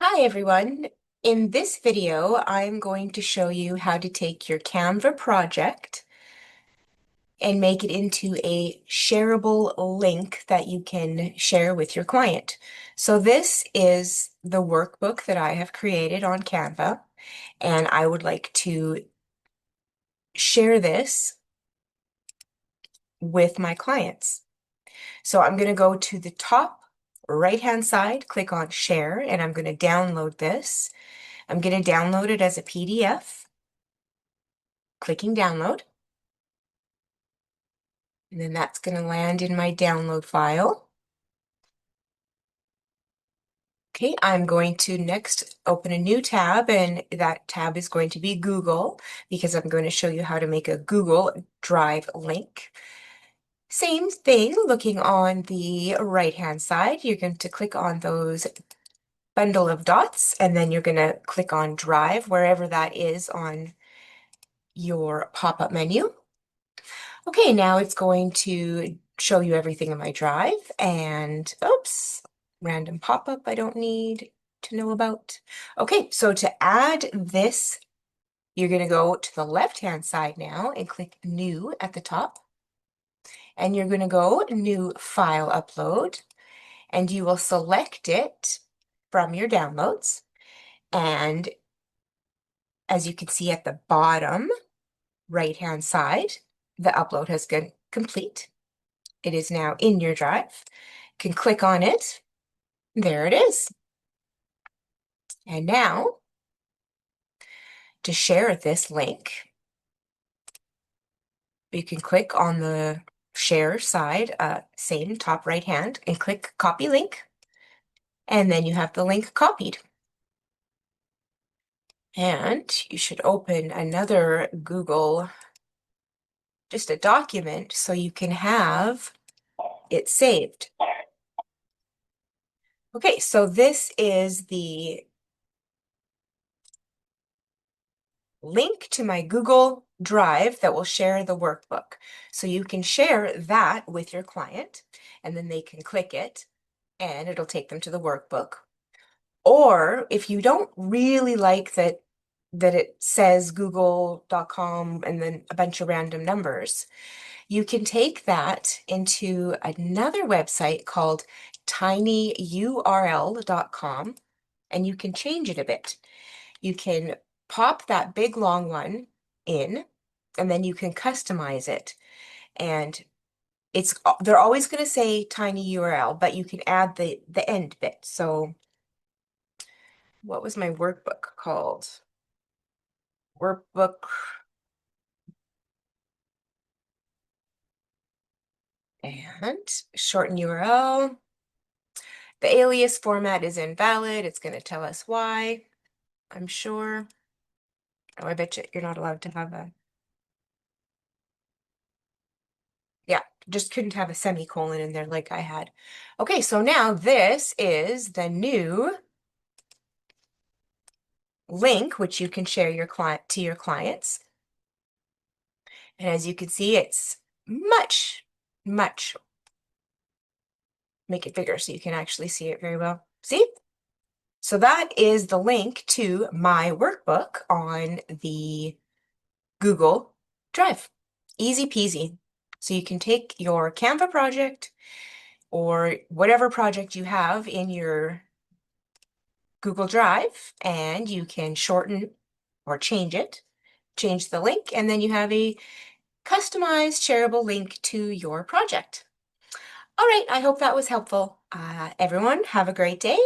Hi everyone. In this video, I'm going to show you how to take your Canva project and make it into a shareable link that you can share with your client. So this is the workbook that I have created on Canva, and I would like to share this with my clients. So I'm going to go to the top right-hand side, click on share, and I'm going to download this. I'm going to download it as a PDF. Clicking download, and then that's going to land in my download file. Okay, I'm going to next open a new tab, and that tab is going to be Google because I'm going to show you how to make a Google Drive link. Same thing, looking on the right-hand side, you're going to click on those bundle of dots, and then you're going to click on Drive, wherever that is on your pop-up menu. Okay, now it's going to show you everything in my drive and oops, random pop-up I don't need to know about. Okay, so to add this, you're going to go to the left-hand side now and click New at the top. And you're going to go New File Upload, and you will select it from your downloads. And as you can see at the bottom right-hand side, the upload has been complete. It is now in your drive. You can click on it. There it is. And now, to share this link, you can click on the share side, same top right hand, and click copy link. And then you have the link copied. And you should open another Google, just a document, so you can have it saved. Okay, so this is the link to my Google Drive that will share the workbook. So you can share that with your client, and then they can click it and it'll take them to the workbook. Or if you don't really like that it says google.com and then a bunch of random numbers, you can take that into another website called tinyurl.com, and you can change it a bit. You can pop that big long one in, and then you can customize it. And they're always going to say tiny URL, but you can add the end bit. So what was my workbook called? Workbook and shorten URL. The alias format is invalid. It's going to tell us why, I'm sure. Oh, I bet you're not allowed to have a, yeah, just couldn't have a semicolon in there like I had. Okay, so now this is the new link, which you can share your client to your clients. And as you can see, it's much, make it bigger so you can actually see it very well. See? So that is the link to my workbook on the Google Drive. Easy peasy. So you can take your Canva project or whatever project you have in your Google Drive, and you can shorten or change it, change the link, and then you have a customized shareable link to your project. All right, I hope that was helpful. Everyone, have a great day.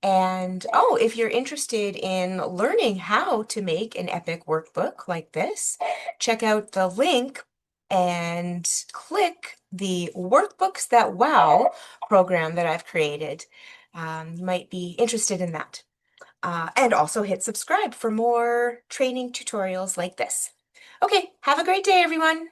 And oh, if you're interested in learning how to make an epic workbook like this, check out the link and click the Workbooks That Wow program that I've created. You might be interested in that. And also hit subscribe for more training tutorials like this. Okay, have a great day, everyone.